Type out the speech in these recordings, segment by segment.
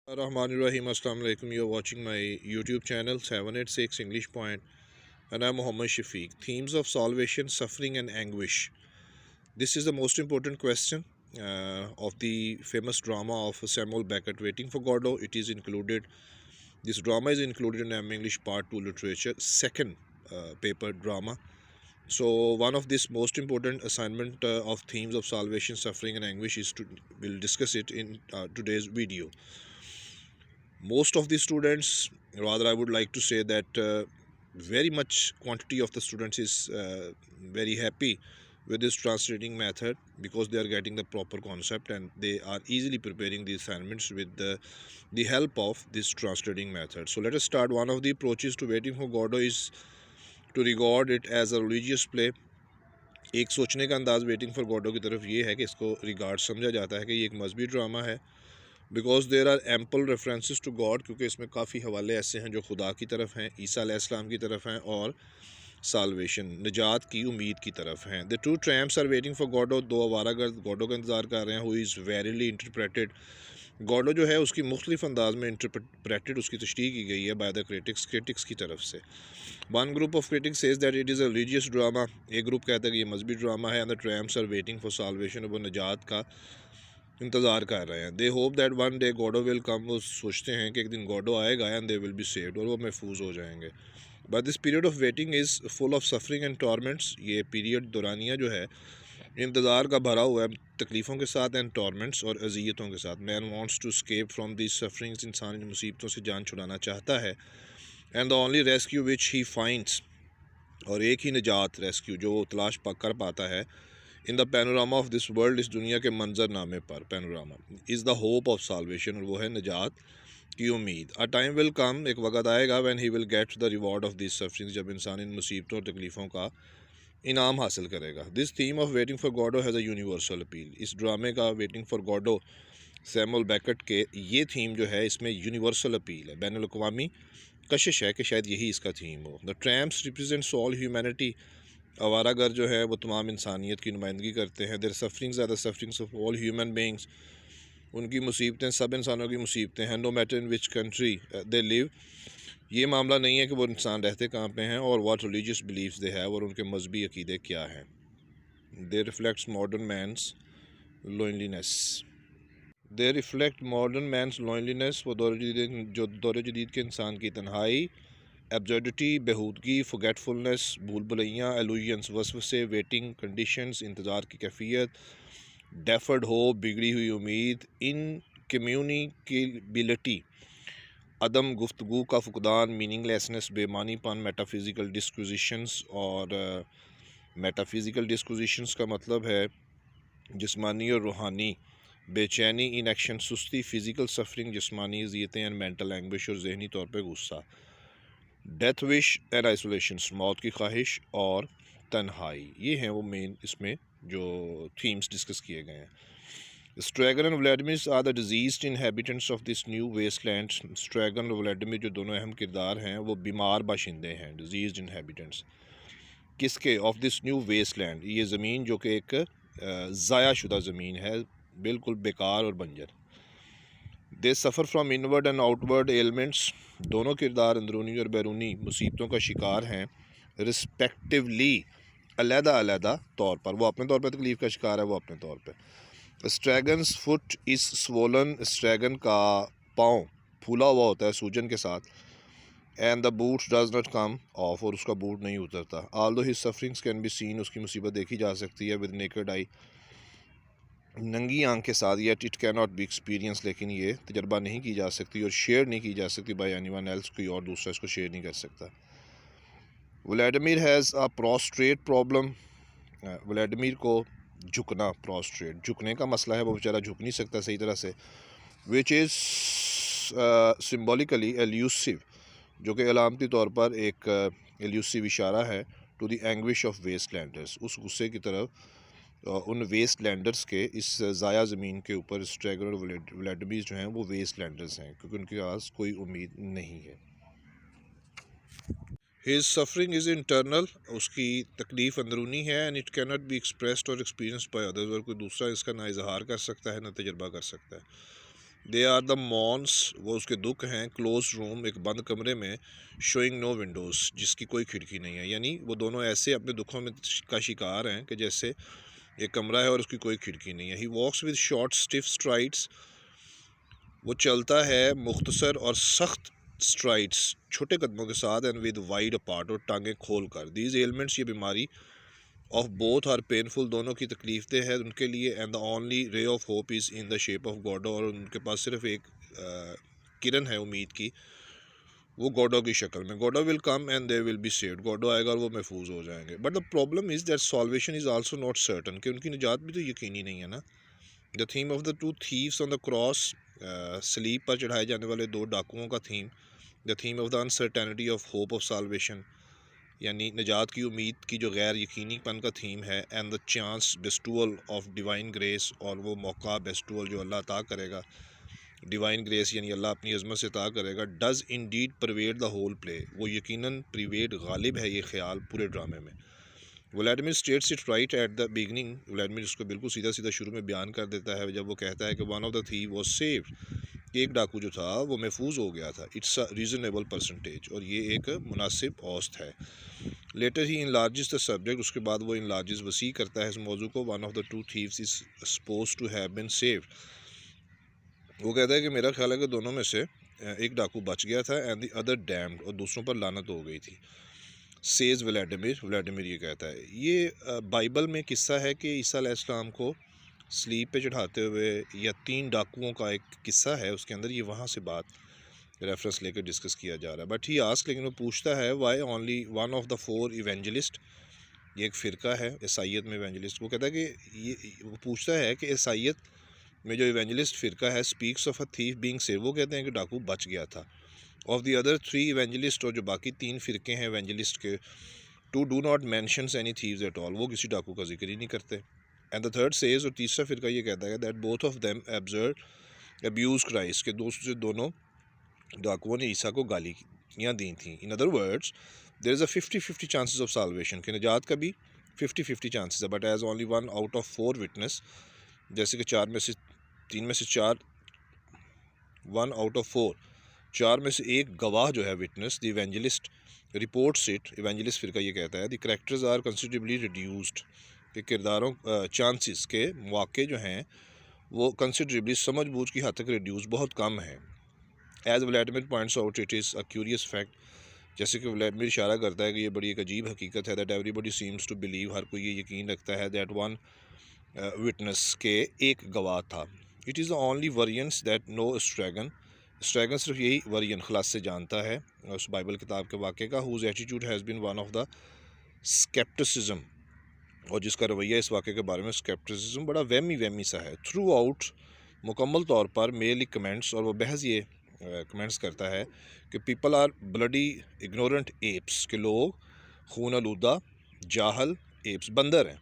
Rahmanirrahim. Assalamu alaikum. You're watching my YouTube channel 786 English Point, and I'm Muhammad Shafiq. Themes of salvation, suffering, and anguish. This is the most important question of the famous drama of Samuel Beckett, Waiting for Godot. It is included. This drama is included in English Part 2 literature, second paper drama. So one of this most important assignment of themes of salvation, suffering, and anguish is to we'll discuss it in today's video. Most of the students, rather I would like to say that very much quantity of the students is very happy with this translating method because they are getting the proper concept and they are easily preparing the assignments with the help of this translating method. So let us start. One of the approaches to Waiting for Godot is to regard it as a religious play. एक सोचने का अंदाज़ waiting for Godot की तरफ ये है कि इसको रिगार्ड समझा जाता है कि ये एक मजहबी ड्रामा है because there are ample references to God, क्योंकि इसमें काफ़ी हवाले ऐसे हैं जो खुदा की तरफ हैं, ईसा अलैहिस्सलाम की तरफ हैं और साल्वेशन निजात की उम्मीद की तरफ हैं. The two tramps are waiting for Godot. दो आवारागर्द गॉडो का इंतज़ार कर रहे हैं. Who is verily interpreted. Godot जो है उसकी मुख्तलिफ अंदाज में इंटरप्रेटेड, उसकी तशरीह की गई है बाय द क्रिटिक्स की तरफ से. One group of critics says that it is a religious drama. एक ग्रुप कहता है कि ये मजहबी ड्रामा है. And the tramps are waiting for salvation. वो निजात का इंतज़ार कर रहे हैं. They hope that one day Godot will come. वो सोचते हैं कि एक दिन गॉडो आएगा and they will be saved, और वो महफूज हो जाएंगे. But this period of waiting is full of suffering and torments. ये पीरियड दौरानिया जो है इंतज़ार का भरा हुआ है तकलीफ़ों के साथ एंड टॉर्मेंट्स और अजियतों के साथ. Man wants to escape from this sufferings. इंसान इन मुसीबतों से जान छुड़ाना चाहता है. And the only rescue which he finds, और एक ही निजात रेस्क्यू जो वो तलाश कर पाता है in the panorama of this world, इस दुनिया के मंजरनामे पर, panorama is the hope of solvation, और वो है निजात की उम्मीद. अ टाइम विल कम, एक वक्त आएगा, when he will get the reward of this sufferings, जब इंसान इन मुसीबतों और तकलीफ़ों का इनाम हासिल करेगा. This theme of waiting for Godot has a universal appeal. इस ड्रामे का waiting for Godot Samuel Beckett के ये थीम जो है इसमें यूनिवर्सल अपील है, बैनुल अक़वामी कशिश है कि शायद यही इसका थीम हो. The tramps represents all humanity. आवारागर जो है वो तमाम इंसानियत की नुमाइंदगी करते हैं. Their sufferings are the sufferings of all human beings. उनकी मुसीबतें सब इंसानों की मुसीबतें हैं. No matter in which country they live. ये मामला नहीं है कि वो इंसान रहते कहाँ पे हैं और what religious believes they have, और उनके मजहबी अकीदे क्या हैं. They reflects modern man's loneliness. They reflect modern man's loneliness. वो दौर जदीद के इंसान की तन्हाई, एब्जर्डिटी बेहूदगी, फॉरगेटफुलनेस भूल भुलैयाँ, एलुजन्स वसवसे, वेटिंग कंडीशंस इंतज़ार की कैफियत, डेफर्ड होप बिगड़ी हुई उम्मीद, इनकम्युनिकेबिलिटी अदम गुफ्तगू का फुकदान, मीनिंगलेसनेस बेमानीपन, मेटाफिज़िकल डिस्क्विजिशंस. और मेटाफिज़िकल डिस्क्विजिशंस का मतलब है जिस्मानी और रूहानी बेचैनी, इनएक्शन सुस्ती, फ़िज़िकल सफरिंग जिस्मानी अज़ियतें, एंड मेंटल एंग्विश और जहनी तौर पर गुस्सा. डेथ विश एंड आइसोलेशन मौत की ख्वाहिश और तन्हाई. ये हैं वो मेन इसमें जो थीम्स डिस्कस किए गए हैं. Estragon and Vladimir are the diseased inhabitants of this new wasteland. Estragon और व्लादिमीर जो दोनों अहम किरदार हैं वो बीमार बाशिंदे हैं, डिजीज्ड इनहेबिटेंट्स. किसके? Of this new wasteland. ये ज़मीन जो कि एक ज़ाया शुदा ज़मीन है, बिल्कुल बेकार और बंजर. They suffer from inward and outward elements. दोनों किरदार अंदरूनी और बैरूनी मुसीबतों का शिकार हैं रिस्पेक्टिवली, अलहदा तौर पर. वो अपने तौर पर तकलीफ़ का शिकार है, वो अपने तौर पर. स्ट्रैगन्स फुट इज़ स्वोलन. स्ट्रैगन का पाँव फूला हुआ होता है सूजन के साथ. And the boot does not come of, और उसका बूट नहीं उतरता. Aldous his sufferings can be seen, उसकी मुसीबत देखी जा सकती है विद नेकेड आई, नंगी आंख के साथ. Yet it can not be experience, लेकिन ये तजर्बा नहीं की जा सकती और शेयर नहीं की जा सकती बाय एनीवन एल्स. कोई और दूसरा इसको शेयर नहीं कर सकता. Vladimir has a prostate problem. Vladimir को झुकना, प्रोस्ट्रेट झुकने का मसला है, वो बेचारा झुक नहीं सकता सही तरह से. विच इज़ सिम्बॉलिकली एल्यूसिव, जो कि अलामती तौर पर एक एल्यूसिव इशारा है टू द एंग्विश ऑफ वेस्टलैंडर्स, उस गुस्से की तरफ उन वेस्टलैंडर्स के. इस ज़ाया ज़मीन के ऊपर स्ट्रैगन और व्लादिमीर जो हैं वो वेस्टलैंडर्स हैं क्योंकि उनके पास कोई उम्मीद नहीं है. His suffering is internal. उसकी तकलीफ़ अंदरूनी है. And it can not be expressed और एक्सपीरियंस्ड बाय अदर्स, और कोई दूसरा इसका ना इजहार कर सकता है ना तजर्बा कर सकता है. दे आर द मॉन्स, वो उसके दुख हैं, क्लोज रूम, एक बंद कमरे में, शोइंग नो विंडोज़, जिसकी कोई खिड़की नहीं है। यानी वो दोनों ऐसे अपने दुखों में का शिकार हैं कि जैसे एक कमरा है और उसकी कोई खिड़की नहीं है। He walks with short stiff strides, वो चलता है मुख्तसर और सख्त स्ट्राइड्स, छोटे कदमों के साथ, एंड विद वाइड अपार्ट, और टांगें खोल कर। दीज एलिमेंट्स, ये बीमारी, ऑफ बोथ आर पेनफुल, दोनों की तकलीफदेह है उनके लिए, and the only ray of hope is in the shape of Godot, और उनके पास सिर्फ एक किरण है उम्मीद की, वो गॉडो की शक्ल में। Godot will come and they will be saved, Godot आएगा और वो महफूज हो जाएंगे। But the problem is that salvation is also not certain, कि उनकी निजात भी तो यकीनी नहीं है ना। The theme of the two thieves on the cross, सलीब पर चढ़ाए जाने वाले दो डाकुओं का theme, the theme of the uncertainty of hope of salvation, यानी निजात की उम्मीद की जो गैर यकीनीपन का थीम है, and the chance bestowal of divine grace, और वो मौका बेस्टुअल जो अल्लाह अता करेगा, डिवाइन ग्रेस यानी अल्लाह अपनी अज़मत से अता करेगा, does indeed pervade the whole play, वो यकीनन प्रिवेड गालिब है ये ख्याल पूरे ड्रामे में। Vladimir states it right at the beginning, Vladimir उसको बिल्कुल सीधा सीधा शुरू में बयान कर देता है जब वो कहता है कि one of the thief was saved, एक डाकू जो था वो महफूज हो गया था। इट्स अ रीज़नेबल परसेंटेज, और ये एक मुनासिब औसत है। लेटर ही इनलार्जेस द सब्जेक्ट, उसके बाद वो इनलार्जेस वसी करता है इस मौजू को। One of the two thieves is suppose to have been saved, वो कहता है कि मेरा ख्याल है कि दोनों में से एक डाकू बच गया था, एंड द अदर डैम्ड, और दूसरों पर लानत हो गई थी। सेज व्लादिमीर, व्लादिमीर ये कहता है। ये बाइबल में किस्सा है कि ईसा अलैहिस्सलाम को स्लीप पे चढ़ाते हुए, या 3 डाकुओं का एक किस्सा है उसके अंदर, ये वहाँ से बात रेफरेंस लेकर डिस्कस किया जा रहा है। बट ही आस्क, लेकिन वो पूछता है, why only one of the 4 evangelist, ये एक फ़िरका है ईसाइयत में इवेंजलिस्ट। वो कहता है कि ये, वो पूछता है कि ईसाइयत में जो इवेंजलिस्ट फ़िरका है, speaks of a thief being saved, वो कहते हैं कि डाकू बच गया था। ऑफ द अदर 3 इवेंजलिस्ट, और जो बाकी 3 फ़िरके हैं इवेंजलिस्ट के, two do not mentions any thieves at all, वो किसी डाकू का जिक्र ही नहीं करते। एंड द थर्ड सेज, और तीसरा फ़िरका ये कहता है that both of them abuse Christ, के दोनों डाकुओं ने ईसा को गालियाँ दी थी। In other words, there is a 50-50 chances of salvation, कि निजात का भी 50-50 चांसेस है। But as only 1 out of 4 witness, जैसे कि 3 में से 4, 1 आउट ऑफ 4, 4 में से एक गवाह जो है witness, the evangelist reports it, evangelist फिर का ये कहता है, the characters are considerably reduced, कि किरदारों चांसेस के मौके जो हैं वो कंसिडरेबली समझबूझ की हद तक रिड्यूस, बहुत कम है। As Vladimir points out, it is a curious fact, जैसे कि व्लादिमीर इशारा करता है कि ये बड़ी एक अजीब हकीकत है, that everybody seems to believe, हर कोई ये यकीन रखता है, दैट वन विटनेस के एक गवाह था। It is the only variance that no Estragon, Estragon सिर्फ यही वरियन खलास से जानता है उस बाइबल किताब के वाक़े का, whose attitude has been one of the scepticism, और जिसका रवैया इस वाक़े के बारे में स्केप्टिसिज्म बड़ा वहमी सा है। थ्रू आउट, मुकम्मल तौर पर, मेनली कमेंट्स, और वो बहस ये कमेंट्स करता है कि people are bloody ignorant apes, के लोग खून आलूदा जाहल एप्स, बंदर हैं।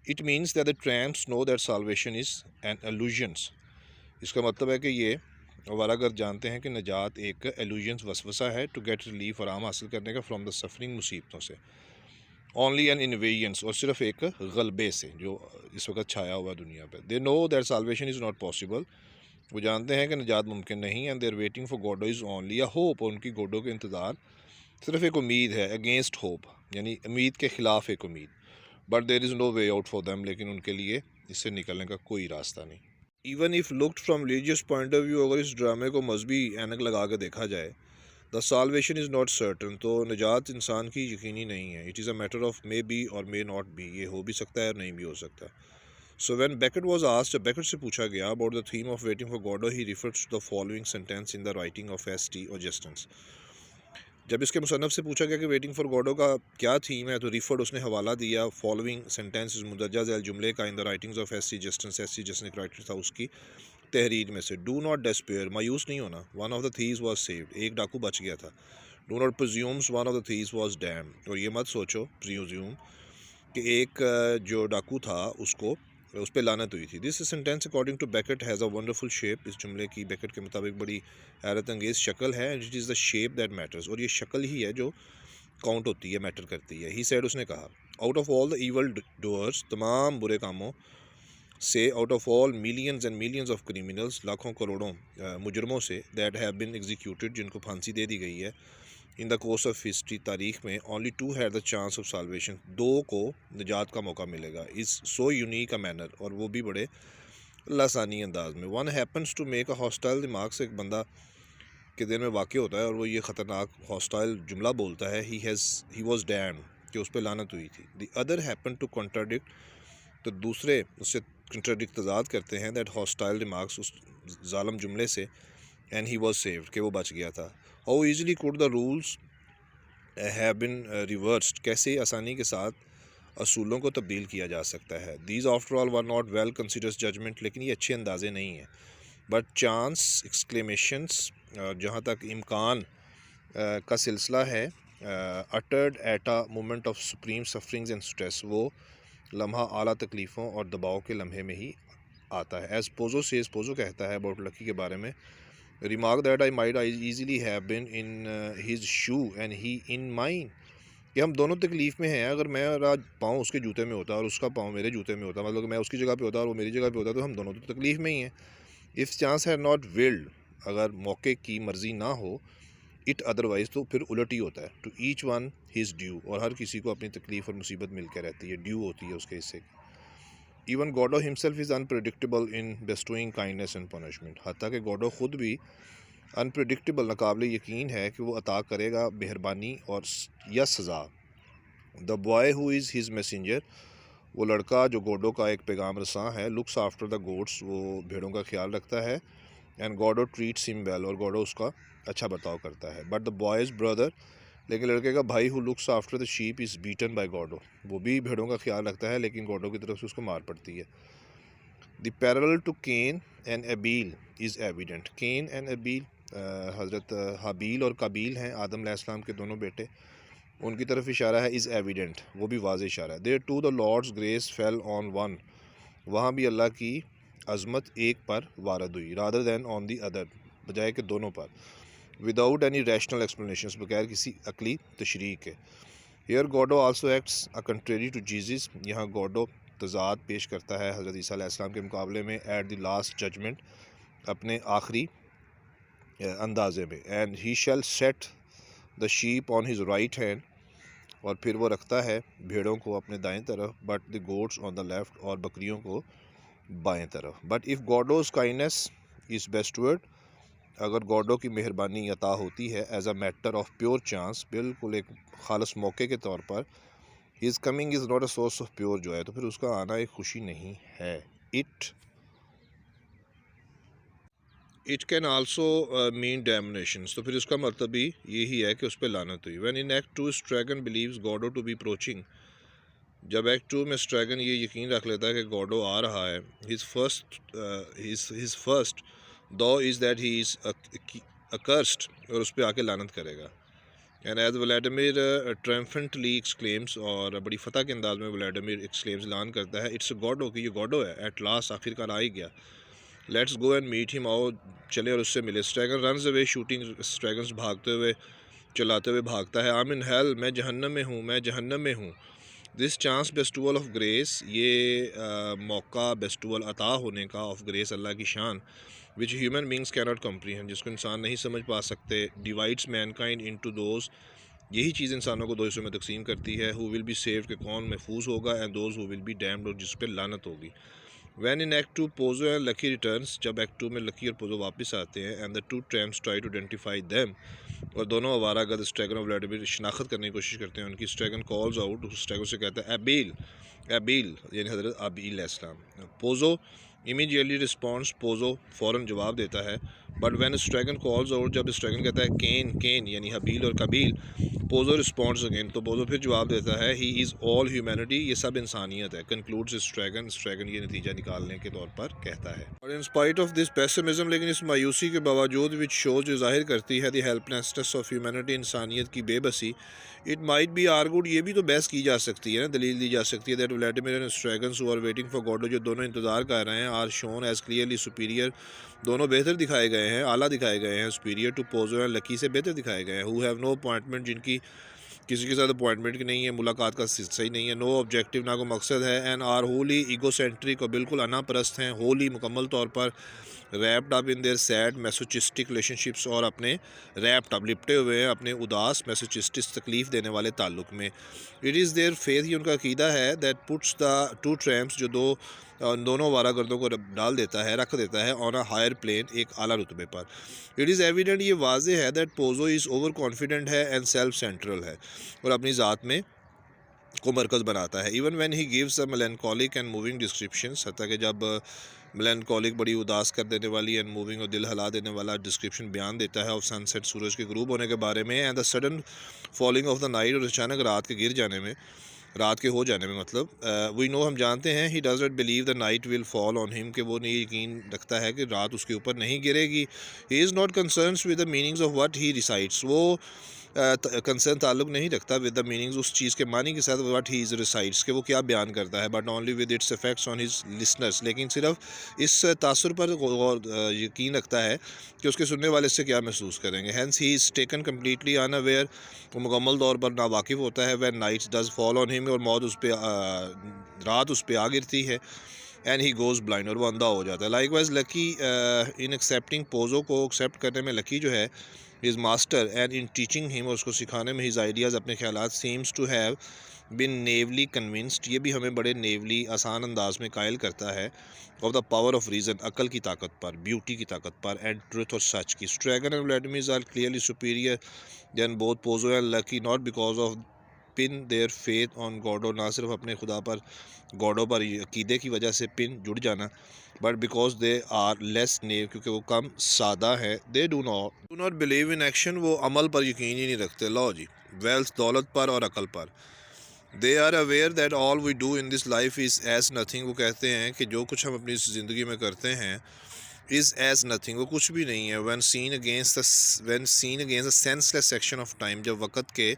It means that the tramps know that salvation is an illusions, इसका मतलब है कि ये वारागर जानते हैं कि निजात एक एलूजन्स वसवसा है, टू गेट रिलीफ, आराम हासिल करने का, फ्राम द सफरिंग, मुसीबतों से। ओनली एन इन्वेजन्स, और सिर्फ एक गलबे से जो इस वक्त छाया हुआ दुनिया पे। They know that salvation is not possible, वो जानते हैं कि निजात मुमकिन नहीं है। And their waiting for Godot is only a hope, और उनकी गॉडो के इंतज़ार सिर्फ एक उम्मीद है, अगेंस्ट होप, यानी उम्मीद के ख़िलाफ़ एक उम्मीद। But there is no way out for them, लेकिन उनके लिए इससे निकलने का कोई रास्ता नहीं। Even if looked from religious point of view, अगर इस ड्रामे को मजहबी ऐनक लगा के देखा जाए, the salvation is not certain, तो निजात इंसान की यकीनी नहीं है। It is a matter of may be और मे नॉट बी, ये हो भी सकता है और नहीं भी हो सकता। So when Beckett was asked, जब बेकेट से पूछा गया about the theme of waiting for Godot, he refers to the following sentence in the writing of ST. Augustine's. जब इसके मुसन्नफ़ से पूछा गया कि वेटिंग फॉर गॉडो का क्या थीम है, तो रिफर्ड, उसने हवाला दिया फॉलोइंग सेंटेंस मुंदरजा झैल जुमले का, in the writings of SC. Justice, SC. Justice एक राइटर था, उसकी तहरीर में से। डू नॉट डेस्पेयर, मायूस नहीं होना, one of the thieves was saved, एक डाकू बच गया था। Do not presumes, one of the thieves was damned, और ये मत सोचो, प्रिज्यूम, कि एक जो डाकू था उसको उस पर लानत हुई थी। This sentence according to Beckett has a wonderful shape, इस जुमले की बेकेट के मुताबिक बड़ी हैरत अंगेज़ शक्ल है। And it is the shape that matters, और ये शक्ल ही है जो काउंट होती है, मैटर करती है। ही सेड, उसने कहा, out of all the evil doers, तमाम बुरे कामों से out of all millions and millions of criminals, लाखों करोड़ों मुजरमों से, दैट हैव बीन एग्जीक्यूटेड, जिनको फांसी दे दी गई है, in the course of history, तारीख में, only 2 had the chance of salvation, 2 को निजात का मौका मिलेगा, is so unique a manner, और वो भी बड़े लासानी अंदाज में। One happens to make a hostile, दिमाग से एक बंदा के दिन में वाक़ होता है और वो ये ख़तरनाक हॉस्टाइल जुमला बोलता है, ही वॉज डैम, कि उस पर लानत हुई थी। The other happen to contradict, तो दूसरे उससे कंट्राडिक्ट, तजाद करते हैं, दैट हॉस्टाइल रिमार्क्स, उस जालम जुमले से, एंड ही वॉज सेव्ड, कि वो बच गया था। How easily could the rules have been reversed, कैसे आसानी के साथ असूलों को तब्दील किया जा सकता है। These after all were not well considers judgement, लेकिन ये अच्छे अंदाजे नहीं हैं। बट चांस एक्सक्लेमेशंस, जहाँ तक इम्कान का सिलसिला है, uttered at a moment of supreme sufferings and stress, वो लम्हा आला तकलीफ़ों और दबाव के लम्हे में ही आता है। एज पोजो सेज, पोजो कहता है अबाउट लकी के बारे में, remark that I might easily have been in his shoe and he in mine, कि हम दोनों तकलीफ़ में हैं। अगर मेरा पाँव उसके जूते में होता और उसका पाँव मेरे जूते में होता, मतलब मैं उसकी जगह पे होता और वो मेरी जगह पे होता, तो हम दोनों तो तकलीफ़ में ही हैं। इफ़ चांस है नॉट विल्ड, अगर मौके की मर्ज़ी ना हो, इट अदरवाइज़, तो फिर उलट ही होता है। To each one his due, और हर किसी को अपनी तकलीफ़ और मुसीबत मिलकर रहती है, ड्यू होती है उसके हिस्से की। Even Godot himself is unpredictable in bestowing kindness and punishment, हत्ता कि गॉडो ख़ुद भी अनप्रडिक्टेबल, नाकाबिल यकीन है कि वो अता करेगा मेहरबानी और या सज़ा। The boy who is his messenger, वो लड़का जो गोडो का एक पैगाम रसां है, लुक्स आफ्टर द गोड्स, वो भेड़ों का ख्याल रखता है, and Godot treats him well, और गॉडो उसका अच्छा बर्ताव करता है। बट द बॉयज़ ब्रदर, लेकिन लड़के का भाई, who looks after the sheep is beaten by Godot, वो भी भेड़ों का ख्याल रखता है, लेकिन गॉडो की तरफ से उसको मार पड़ती है। The parallel to Cain and Abel is evident, Cain and Abel हज़रत हाबील और काबील हैं, आदम अलैहिस्सलाम के दोनों बेटे, उनकी तरफ इशारा है, इज़ एविडेंट, वो भी वाज़ेह इशारा है। There too the lord's grace fell on one, वहाँ भी अल्लाह की अज़मत एक पर वारद हुई, rather than on the other, बजाय के दोनों पर, विदाउट एनी रैशनल एक्सप्लेनेशन, बगैर किसी अकली तशरीह के। Here Godot also acts a contrary to Jesus, यहाँ गॉडो तजाद पेश करता है हज़रत ईसा अलैहिस्सलाम के मुकाबले में, एट द लास्ट जजमेंट, अपने आखिरी अंदाजे में, and he shall set the sheep on his right hand, और फिर वो रखता है भेड़ों को अपने दाएं तरफ, but the goats on the left, और बकरियों को बाएं तरफ। But if Godot's kindness is bestowed, अगर गॉडो की मेहरबानी अता होती है as a matter of pure chance, बिल्कुल एक खालस मौके के तौर पर, his coming is not a source of pure joy, तो फिर उसका आना एक खुशी नहीं है। It can also mean damnations, तो फिर उसका मतलब भी यही है कि उस पर लानत हुई। When in act 2 Estragon believes Godot to be approaching, जब एक्ट 2 में स्ट्रैगन ये यकीन रख लेता है कि गॉडो आ रहा है, हिज फर्स्ट दो इज़ दैट ही इज़ अकर्स्ड, और उस पर आके लानत करेगा। एंड एज व्लादिमीर ट्रम्फेंटली एक्सक्लेम्स, और बड़ी फतह के अंदाज में व्लादिमीर एक्सक्लेम्स, ऐलान करता है, इट्स गॉडो, कि ये गॉडो है, एट लास्ट, आखिरकार आ ही गया, let's go and meet him, आओ चले और उससे मिले। Estragon runs away shouting, Estragon भागते हुए, चलाते हुए भागता है। आई एम इन हेल, मैं जहन्नम में हूँ, मैं जहन्नम में हूँ। This chance bestowal of grace, ये मौका बेस्टुअल अता होने का, ऑफ ग्रेस, अल्लाह की शान, which human beings cannot comprehend, जिसको इंसान नहीं समझ पा सकते, डिवाइड्स मैनकाइंड इनटू दोज, यही चीज़ इंसानों को दो हिस्सों में तकसीम करती है, हु विल बी सेव्ड, के कौन महफूज होगा, and those who will be damned, और जिस पर लानत होगी। When in act 2 Pozzo and Lucky returns, जब एक्ट 2 में लकी और पोजो वापस आते हैं, and the two tramps try to identify them, और दोनों आवारागर्द स्ट्रैगन और व्लादिमीर शिनाख्त करने की कोशिश करते हैं उनकी। स्ट्रैगन कॉल्स आउट, स्ट्रैगन से कहता है, एबील, एबील, यानी हज़रत आबील अलैहिस्सलाम। पोजो इमीडिएटली रिस्पॉन्ड्स, पोजो फ़ौरन जवाब देता है। बट व्हेन स्ट्रैगन कॉल्स आउट, जब स्ट्रैगन कहता है केन, केन, यानी हबील और कबील, पोजो रिस्पॉन्ड्स अगेन, तो पोजो फिर जवाब देता है, ही इज़ ऑल ह्यूमैनिटी, ये सब इंसानियत है। कंक्लूड्स स्ट्रैगन, स्ट्रैगन ये नतीजा निकालने के तौर पर कहता है। और in spite of this pessimism, लेकिन इस मायूसी के बावजूद, विच शोज, जो जाहिर करती है द हेल्पलेसनेस ऑफ ह्यूमैनिटी, इंसानियत की बेबसी, इट माइट बी आर्गूड, ये भी तो बहस की जा सकती है ना, दलील दी जा सकती है, that Vladimir and Estragons who are waiting for Godot, जो दोनों इंतजार कर रहे हैं, are shown as clearly superior, दोनों बेहतर दिखाए गए हैं, आला दिखाए गए हैं, superior to Pozzo and Lucky से बेहतर दिखाए गए हैं, हु हैव नो अपॉइंटमेंट, जिनकी किसी के साथ अपॉइंटमेंट की नहीं है, मुलाकात का सही नहीं है, नो ऑब्जेक्टिव, ना कोई मकसद है, एंड आर होली ईगोसेंट्रिक और बिल्कुल अनापरस्त हैं, होली मुकम्मल तौर पर wrapped up in their sad masochistic relationships, और अपने रैप्ड अप लिपटे हुए हैं अपने उदास मैसोचिस्टिक तकलीफ़ देने वाले ताल्लुक में। इट इज़ देयर फेथ, ये उनका अकीदा है, दैट पुट्स द टू ट्रैम्प्स, जो दोनों वारागर्दों को डाल देता है, रख देता है ऑन अ हायर प्लेन, एक आला रुतबे पर। इट इज़ एविडेंट, ये वाज़ेह है, that Pozzo is over confident है एंड सेल्फ सेंट्रल है, और अपनी ज़ात में को मरकज़ बनाता है। Even when he gives a melancholic and moving descriptions, हत्ता कि जब मेलैंकोलिक बड़ी उदास कर देने वाली एंड मूविंग और दिल हिला देने वाला डिस्क्रिप्शन बयान देता है ऑफ सनसेट, सूरज के ग्रूब होने के बारे में, and the sudden falling of the night, और अचानक रात के गिर जाने में, रात के हो जाने में, मतलब वी नो, हम जानते हैं, he does not believe the night will fall on him, कि वो नहीं यकीन रखता है कि रात उसके ऊपर नहीं गिरेगी। He is not concerns with the meanings of what he recites, वो कंसर्न ताल्लुक नहीं रखता विद द मीनिंग्स, उस चीज़ के मानी के साथ, व्हाट ही इज़ रिसाइट्स, कि वो क्या बयान करता है, but only with its effects on his listeners, लेकिन सिर्फ इस तासुर पर यकीन रखता है कि उसके सुनने वाले इससे क्या महसूस करेंगे। Hence he is taken completely unaware, वो मुकम्मल तौर पर नावाकिफ़ होता है, वह nights does fall on him, और मौत उस पर रात उस पर आ गिरती है, एंड ही गोज़ ब्लाइंड, और वो अंधा हो जाता है। Likewise Lucky in accepting Pozzo को एक्सेप्ट करने में लकी जो है his master, and in teaching him, और उसको सिखाने में हिज आइडियाज़, अपने ख्यालात, seems to have been naively convinced, ये भी हमें बड़े नेवली आसान अंदाज में कायल करता है, of the power of reason, अकल की ताकत पर, ब्यूटी की ताकत पर, एंड ट्रुथ और सच की। Estragon and Vladimir are clearly superior than both Pozzo and Lucky, not because of pin their faith on Godot, ना सिर्फ अपने खुदा पर, गॉडो पर अकीदे की वजह से पिन जुड़ जाना, but because they are less naive, क्योंकि वो कम सादा है, they do not believe in action, वो अमल पर यकीन ही नहीं रखते। लो जी, वेल्थ, दौलत पर और अकल पर। They are aware that all we do in this life is as nothing, वो कहते हैं कि जो कुछ हम अपनी ज़िंदगी में करते हैं इज़ एज नथिंग, वो कुछ भी नहीं है। When seen against the senseless section of time, जब वक़्त के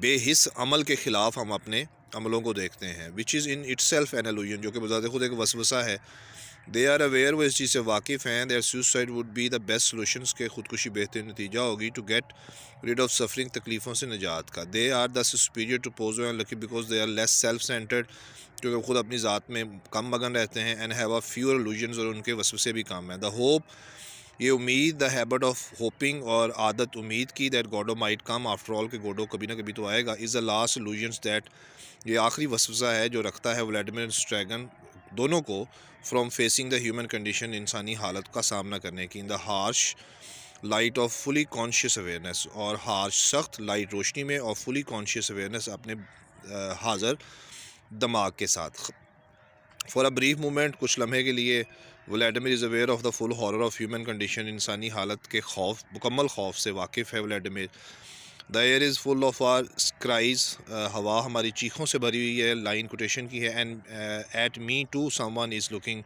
बेहिस अमल के ख़िलाफ़ हम अपने अमलों को देखते हैं, which is in itself an illusion, जो कि बजाते खुद एक वसवसा है। दे आर अवेयर, वो इस चीज़ से वाकिफ़ हैं, that suicide would be the best solutions, के खुदकुशी बेहतरीन नतीजा होगी, to get rid of suffering, तकलीफ़ों से निजात का। They are the superior to Pozzo and Lucky, because they are less self centred, क्योंकि वो खुद अपनी ज़ात में कम मगन रहते हैं, and have a fewer illusions, और उनके वसवसे भी कम हैं। द होप, ये उम्मीद, द हैबिट ऑफ होपिंग, और आदत उम्मीद की, that Godot might come after all, के गॉडो कभी ना कभी तो आएगा, is the last illusions, that ये आखिरी वसवसा है जो रखता है व्लादिमीर एंड स्ट्रैगन दोनों को, from facing the human condition, इंसानी हालत का सामना करने की, in the harsh light of fully conscious awareness, और हार्श सख्त लाइट रोशनी में, और फुली कॉन्शियस अवेयरनेस, अपने हाज़र दिमाग के साथ। फॉर अ ब्रीफ मोमेंट, कुछ लम्हे के लिए, Vladimir is aware of the full horror of human condition, इंसानी हालत के खौफ, मुकम्मल खौफ से वाकिफ़ है Vladimir. The air is full of our cries, हवा हमारी चीखों से भरी हुई है, लाइन कोटेशन की है, and at me too someone is looking,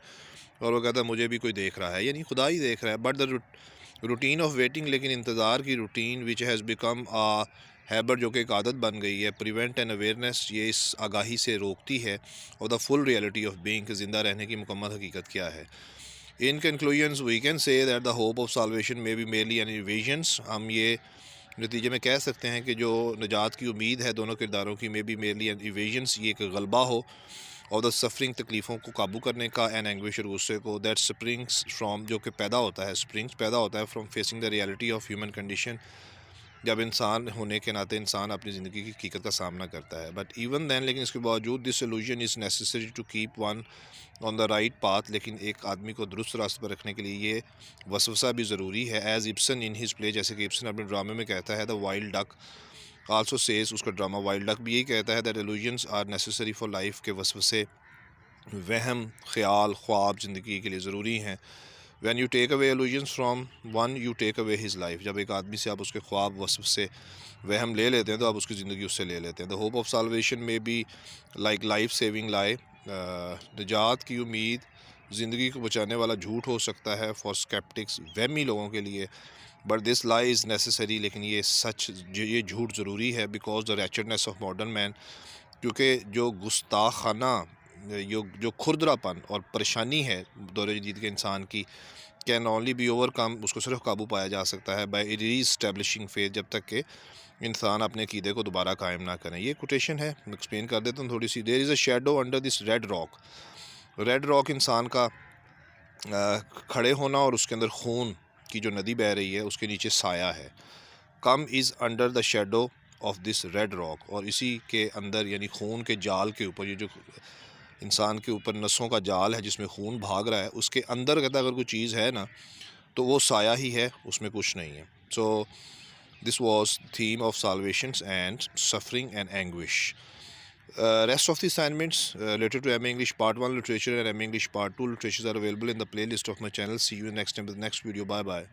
और वो कहता है मुझे भी कोई देख रहा है, यानी खुदा ही देख रहा है। But the routine of waiting, लेकिन इंतज़ार की routine, which has become a habit, जो कि एक आदत बन गई है, प्रिवेंट एन अवेयरनेस, ये इस आगाही से रोकती है, और the full reality of being, ज़िंदा रहने की मुकम्मल हकीकत क्या है। In conclusions we can say that the hope of salvation may be merely an evasions, हम ये नतीजे में कह सकते हैं कि जो निजात की उम्मीद है दोनों किरदारों की, मे बी मेरली एन इवेजन्स, ये एक गलबा हो, और द सफरिंग, तकलीफ़ों को काबू करने का, एन एंग्विश, और गुस्से को, दैट स्प्रिंग्स फ्राम, जो कि पैदा होता है, स्प्रिंग्स पैदा होता है, from facing the reality of human condition, जब इंसान होने के नाते इंसान अपनी ज़िंदगी की हकीकत का सामना करता है। बट इवन दैन, लेकिन इसके बावजूद, this solution is necessary to keep one on the right path, लेकिन एक आदमी को दुरुस्त रास्ते पर रखने के लिए ये वसवसा भी ज़रूरी है। As Ibsen in his play, जैसे कि इब्सन अपने ड्रामे में कहता है, the wild duck also says, उसका ड्रामा वाइल्ड डक भी यही कहता है, that illusions are necessary for life, के वसवसे, वहम, ख्याल, ख्वाब ज़िंदगी के लिए ज़रूरी हैं। When you take away illusions from one, you take away his life, जब एक आदमी से आप उसके ख्वाब, वसवसे, वहम ले लेते हैं, तो आप उसकी ज़िंदगी उससे ले लेते हैं। द होप ऑफ साल्वेशन में बी लाइक लाइफ सेविंग लाई, निजात की उम्मीद ज़िंदगी को बचाने वाला झूठ हो सकता है, फॉर स्केप्टिक्स, वहमी लोगों के लिए, but this lie is necessary, लेकिन ये सच, ये झूठ ज़रूरी है, because the wretchedness of modern man, क्योंकि जो गुस्ताखाना, जो खुरदरापन और परेशानी है दौर जदीद के इंसान की, कैन ओनली बी ओवरकम, उसको सिर्फ काबू पाया जा सकता है बाय री-एस्टैब्लिशिंग फेथ, जब तक कि इंसान अपने अकीदे को दोबारा कायम ना करें। ये कोटेशन है, मैं एक्सप्लेन कर देता हूँ थोड़ी सी। There is a shadow under this red rock. Red rock इंसान का खड़े होना और उसके अंदर खून की जो नदी बह रही है उसके नीचे साया है। Come is under the shadow of this red rock, और इसी के अंदर यानी खून के जाल के ऊपर, ये जो इंसान के ऊपर नसों का जाल है जिसमें खून भाग रहा है, उसके अंदर कहता अगर कोई चीज़ है ना तो वो साया ही है, उसमें कुछ नहीं है। So this was theme of salvations and suffering and anguish. Rest of the assignments related to MA English Part 1 literature and MA English Part 2 literatures are available in the playlist of my channel. See you next time with the next video. Bye bye.